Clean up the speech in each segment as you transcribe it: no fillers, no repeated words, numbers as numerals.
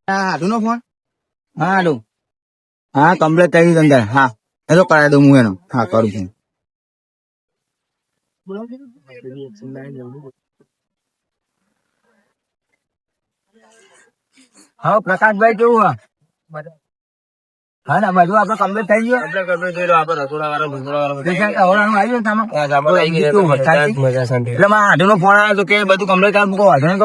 હા હાડું નો ફોન હા હાડું હા કમ્પ્લેટ થઈ ગયું અંદર હા એ તો કરાવી દઉં હું એનો હા કરું છું હા પ્રકાશભાઈ કેવું હા ને બધું આપડે કમ્પ્લીટ થઈ ગયું એટલે આઢો ફોન આવ્યો હતો કે બધું કમ્પ્લીટ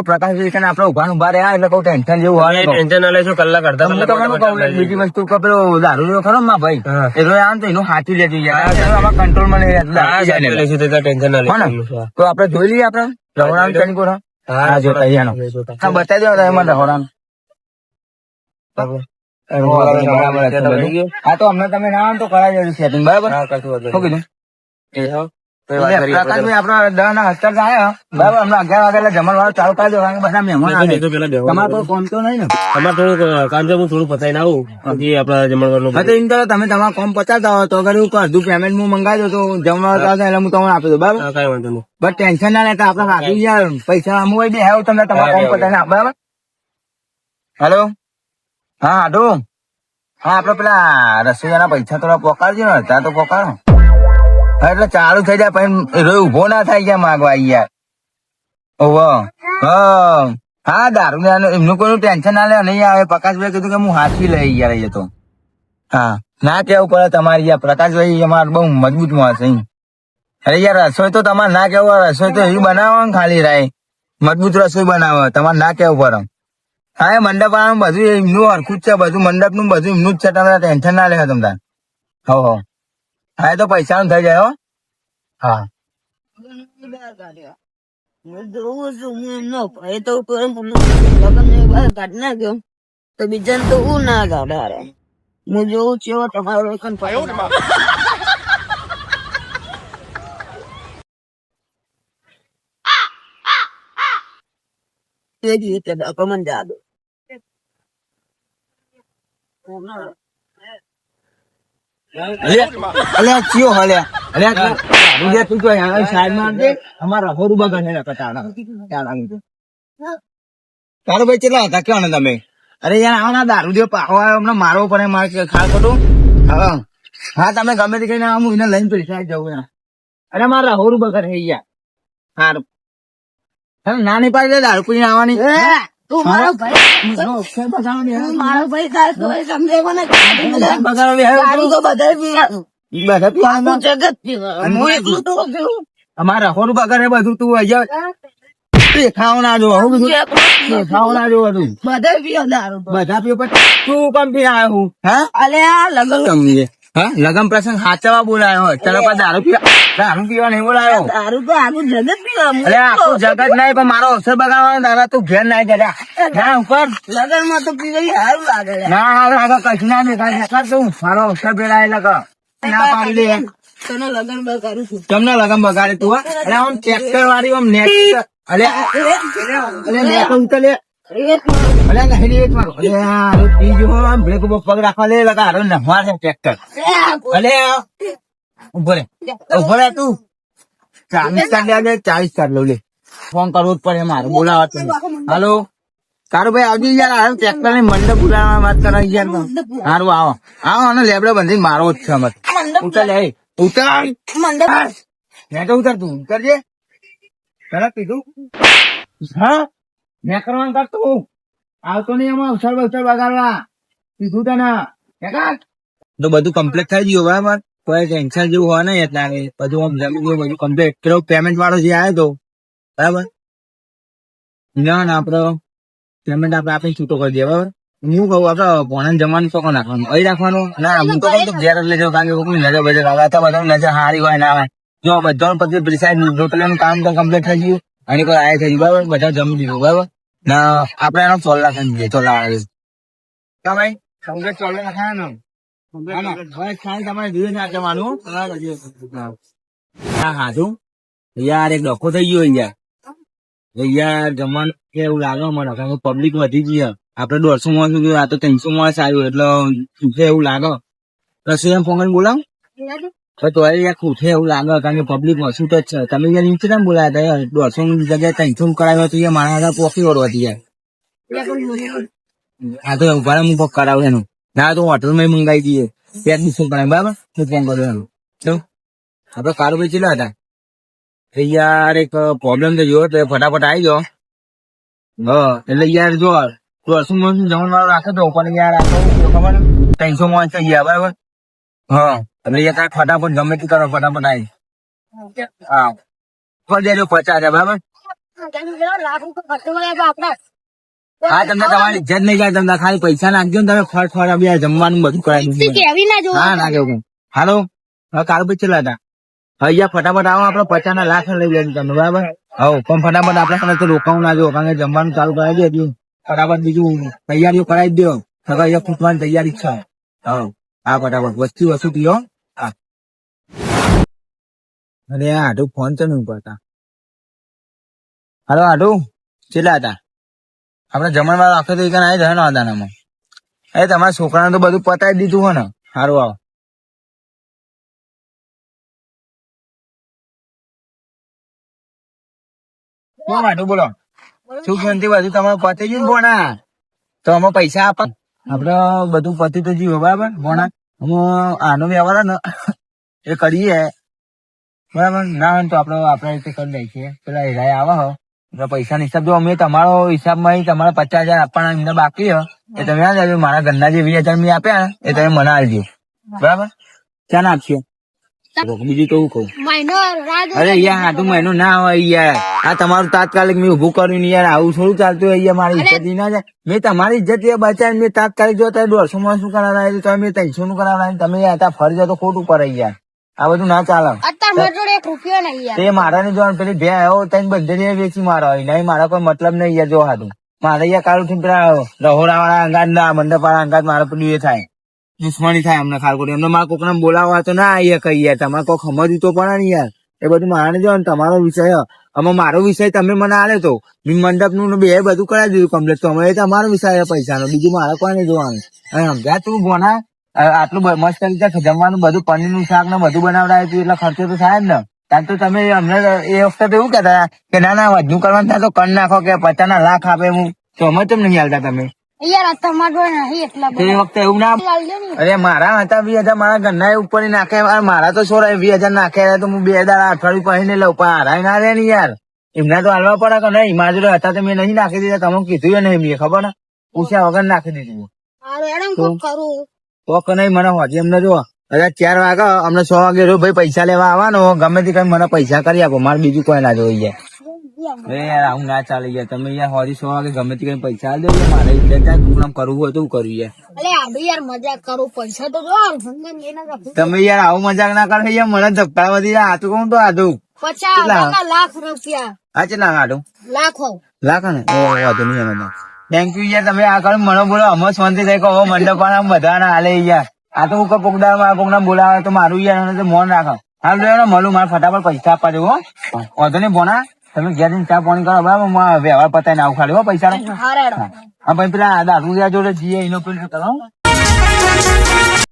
પ્રકાશ આપડે ઉભા રહ્યા એટલે કોઈ ટેન્શન જેવું હોય ટેન્શન ના લેશું કલાક અડધા બીજી વસ્તુ કે પેલો દારૂ ખરો માં ભાઈ એટલે આમ તો એનું હાથી લેતી જાય કંટ્રોલ માં ટેન્શન ના તો આપડે જોઈ લઈએ આપડે રહોડાનું ચણીકોર હા જોતા બતાવી દો એમાં રહોડાનું હા તો અમને તમે ના તો કરાવી દેજો સેટિંગ બરાબર પ્રકાશભાઈ આપડા 10 ના 11 આવ્યા બરાબર અમને 11 વાગે એટલે જમણવાર ચાલુ કરી દો કારણ કે બધા મહેમાન આવે તમારે કોઈ કોમ તો નહીં ને અમારે થોડું કામ છે હું થોડું પતાવીને આવું પછી આપડા જમણવારનું તમે તમારા કોમ પચાવતા હોય તો અગર હું અડધું પેમેન્ટ હું મંગાવી દો તો જમણવાર ચાલતા એટલે હું તમને આપી દઉં બરાબર કઈ વાંધો નહીં બસ ટેન્શન ના લેતા આપડે રાખી યાર પૈસા અમુક બે આવ્યો તમને તમારા કોમ પતાવીને આપ બરાબર હેલો હા હાડો હા આપડે પેલા રસોઈયાના પૈસા થોડા પોકાડજો ને ત્યાં તો પોકાડો હા એટલે ચાલુ થઈ જાય પછી ઉભો ના થાય ગયા માગવા યાર ઓહો હા દારૂ એમનું કોઈ ટેન્શન ના લે નહીં આવે પ્રકાશભાઈ કીધું કે હું હાથી લઈ યાર એ તો હા ના કેવું પડે તમારી યાર પ્રકાશભાઈ અમારે બહુ મજબૂત માણસ છે અરે યાર રસોઈ તો તમારે ના કેવું રસોઈ તો એવી બનાવો ને ખાલી રાય મજબૂત રસોઈ બનાવો તમારે ના કેવું પડે હા એ મંડપ વાળાનું બધું એમનું હરખું જ છે બધું મંડપ નું બધું એમનું જ છે તમે ટેન્શન ના લેવા તમતા હો હા એ તો પૈસા નું થઈ જાય હો હા તો બીજાને તો હું ના ગાડે હું જોઉં છું તમારો મને જાદો અલ્યા ચિયો હલ્યા અલ્યા તું તો સાઈડ માં દે અમારા હોરું બગાને તારો ભાઈ કેટલા હતા કેવા ને તમે અરે યાર આના દારૂ જે પાવા હમણાં મારવો પડે મારે ખાસ ખોટું હા તમે ગમે તે કહીને હું એને લઈને પૈસા જવું અરે મારા હોરું બગાડ થઈ ગયા સારું ના નહીં પાડી દારૂ પીને આવવાની મારો ભાઈ સમજે મને જગત અમારા હોરું બગાડે બધું તું ખાવ ના જો ખાવ ના જો બધું બધા પીઓ દારૂ બધા પીઓ પણ તું કેમ પી આવ્યો હું હા અલે આ લગન સમજે હા લગન પ્રસંગ હાચવા બોલાયો હોય ચાલો દારૂ પીવા નહીં બોલાયો દારૂ તો આખું જગત પીવા અરે આખું જગત નહીં પણ મારો અવસર બગાડવાનો દાદા તું ઘેર ના જરા ના ઉપર લગન માં તો પીવા સારું લાગે ના હાલ કશું ના દેખાય તું મારો અવસર પેલાયેલા ના પાડી દે તને લગન બગાડું છું તમને લગન બગાડે તું અરે આમ ટ્રેક્ટર વાળી આમ નેટ અલે નેટ ઉતરે અલે નહીં એક મારો અરે બીજો આમ બ્રેક પગ રાખવા લે લગા હારો નહવા છે ટ્રેક્ટર અલે ઉભો રે તું 40 કાઢ લે 40 કાઢ લઉં લે ફોન કરવો જ પડે મારે બોલાવા હાલો તારું ભાઈ આવજી યાર આ ટ્રેક્ટર ને મંડપ બોલાવા વાત કરાવી યાર સારું આવો અને લેબડો બંધી મારો જ છે અમારે ઉતર લે ઉતર મેં તો ઉતર તું ઉતરજે પેલા કીધું હા મેં કરવાનું કરતો આવતો નહીં એમાં અવસર બગાડવા કીધું તને તો બધું કમ્પ્લીટ થઈ ગયું બરાબર કોઈ ટેન્શન જેવું હોય નહીં એટલે બધું આમ જમી ગયું બધું કમ્પ્લીટ પેલો પેમેન્ટ વાળો જે આવ્યો હતો બરાબર ના આપડે પેમેન્ટ આપણે છૂટો કરી દઈએ બરાબર હું કહું આપડે ભોણાને જમવાનું ચોખ્ખો નાખવાનું અહીં રાખવાનું ના હું તો કહું તો ઘેર જ લેજો કારણ કે કોઈ નજર બજર આવે તો બધા નજર સારી હોય ના આવે જો બધા પછી પ્રિસાઇડ રોટલીનું કામ તો કમ્પ્લીટ થઈ ગયું અને કોઈ આય થઈ ગયું બરાબર બધા જમી દીધું બરાબર ના આપડે એનો ચોલ નાખી દઈએ ચોલ આવે ભાઈ કમ્પ્લીટ ચોલ નાખાય તમારે જોઈએ ના જવાનું હા હાજુ યાર એક ડખો થઈ ગયો યાર જમવાનું એવું લાગે મને કારણ કે પબ્લિક વધી ગઈ આપડે 150 માણસ સુધી આ તો 300 માણસ આવ્યું એટલે ખૂટે એવું લાગે રસોઈ એમ ફોન બોલાવ તો યાર ખૂટે એવું લાગે કારણ કે પબ્લિક વસું જ છે તમે યાર નીચે કેમ બોલાયા હતા 150 ની જગ્યાએ 300 કરાવ્યો તો યાર મારા પોકી વળવાથી યાર આ તો ઉભા રહો, હું કોક કરાવું એનું. ના તો હોટલમાં મંગાવી દઈએ. પેટ ની શું કરાય, બરાબર? શું ફોન કર્યો એનું? શું? આપડે કારુભાઈ ચેલા હતા? એ યાર એક પ્રોબ્લેમ તો જોયો તો ફટાફટ આવી જાઓ. હા એટલે યાર જો શું જમણ વાળો રાખે તો પણ યાર આ તો ખબર 300 માં છે યાર, બરાબર? હા એટલે યાર તારે ફટાફટ ગમે તે કરો, ફટાફટ આવી. હા કરી દેજો 50,000, બરાબર? હા તમને તમારી ઇજ્જત નહીં જાય, તમને ખાલી પૈસા નાખજો ને તમે ફળ બી જમવાનું બધું કરાવી દીધું. હા ના કેવું. હાલો હા કારુભાઈ ચેલા હતા? અહીંયા ફટાફટ આવો, આપડે 50 લાખ લઈ લેજો તમે, બરાબર? હા પણ ફટાફટ આપડે તો રોકાવું ના જો, કારણ કે જમવાનું ચાલુ કરાવી દે. ફટાફટ બીજું તૈયારીઓ કરાવી દો. અહીંયા ફૂટવાની તૈયારી છે. હા ફટાફટ વસ્તુ પીઓ. હા અરે આ આટું ફોન છે ને કરતા. હાલો આટું ચેલા હતા? આપડે જમણવાર રાખે તો આવી જાય ને આદાનામાં. એ તમારા છોકરાને તો બધું પતાવી દીધું હોય ને. સારું આવો. શું વાંધો બોલો? સુખ શાંતિ બધું તમારે પતી ગયું ને ભોણા? તો અમે પૈસા આપા. આપડે બધું પતી તો જીવો, બરાબર ભોણા? અમે આનો વ્યવહાર ને એ કરીએ, બરાબર? ના હોય તો આપડે રીતે કરી નાખીએ. પેલા હિરાય આવે હો એટલે પૈસાનો હિસાબ જો અમે તમારો હિસાબમાં તમારે 50,000 આપવાના એમને બાકી હો એ તમે આ દેજો. મારા ઘરના જે 20,000 મેં આપ્યા એ તમે મને આપજો, બરાબર? ક્યાં આપશો? બીજું તો હું કહું, અરે યાર આટલું મહિનો ના હોય યાર. આ તમારું તાત્કાલિક મેં ઉભું કર્યું યાર. આવું થોડું ચાલતું હોય યાર. મારી ઇજ્જત ના જાય. મેં તમારી ઇજ્જત બચાવી. મેં તાત્કાલિક જો તમે 150 માં શું કરાવડાય તમે મેં 300 નું કરાવડાય. તમે યાર ફરી જાય તો ખોટું પડે યાર. આ બધું ના ચાલે. તે મારા ને જો પેલી ભે આવ્યો તને બધે વેચી મારો નહીં. મારા કોઈ મતલબ નહીં યાર. જો હાથું મારે યાર કાળું થી પેલા રહોડા વાળા અંગાત ના મંડપ વાળા અંગાત મારે પેલું એ થાય, દુશ્મની થાય અમને ખાર એમને. મારા કોક ને બોલાવવા તો ના આવીએ કઈ યાર. તમારે કોઈક સમજવું તો પડે ને યાર. એ બધું મારે જો ને તમારો વિષય અમે મારો વિષય તમે મને આલે તો મંડપ નું બે બધું કરાવી દીધું કમ્પ્લીટ. તો અમે તમારો વિષય પૈસાનો, બીજું મારે કોઈ નહીં જોવાનું. સમજ્યા તું ભોના? આટલું મસ્ત રીતે જમવાનું બધું પનીર નું શાક ને બધું બનાવડાય હતું એટલે ખર્ચો તો થાય જ ને. ત્યાં તો તમે અમને એ વખતે એવું કહેતા કે ના ના વધુ કરવાનું થાય તો કરી નાખો કે 50 લાખ આપે. હું તો અમે કેમ નહીં હાલતા તમે? એ વખતે એવું ના. અરે મારા હતા 20,000 મારા ઘરના ઉપર નાખે. મારા તો 20,000 નાખ્યા તો હું 2 દાડા અઠવાડિયું પહેરીને લઉં. પણ હારાય ના રે ને યાર. એમને તો હાલવા પડે કે નહીં? મારા જોડે હતા તો મેં નહીં નાખી દીધા. તમે કીધું નહીં મેં, ખબર ને? પૂછ્યા વગર નાખી દીધું. તો કે નહીં મને હોજી એમને જો 4 વાગે અમને 6 વાગે રો ભાઈ પૈસા લેવા આવવાનો. ગમે તે કઈ મને પૈસા કરી આપો. મારે બીજું કોઈ ના જોઈ જાય. યાર આવું ના ચાલે યાર. તમે યાર હોજી 6 વાગે ગમે તે કઈ પૈસા આલ દો. મારે પ્રોગ્રામ કરવું હોય તો કરવું યાર. મજાક કરું, પૈસા તો જો તમે યાર આવું મજાક ના કરો યાર. મને ધક્કા વધી આતું કહું તો આતું 50 લાખ રૂપિયા. હા કેટલા આટું લાખો ને? વાંધો નહીં અમે. થેન્ક યુ યાર. તમે આ કરો મને બોલો. અમે શાંતિ થઈ કહો મંડપ વાળા બધા ના હાલે યાર. આ તો હું પોકડા મારા પોકડા બોલાવે તો મારું યાર મોન રાખો. હાલ જો મળું. મારે ફટાફટ પૈસા આપવા દેવો. વાંધો નહીં ભોણા. તમે ઘેર ચા પાણી કરો, બરાબર? વ્યવહાર પતાવીને આવું ખાલી હો પૈસા. હા ભાઈ પેલા દારૂ જોડે જઈએ એનો પેલું કરો.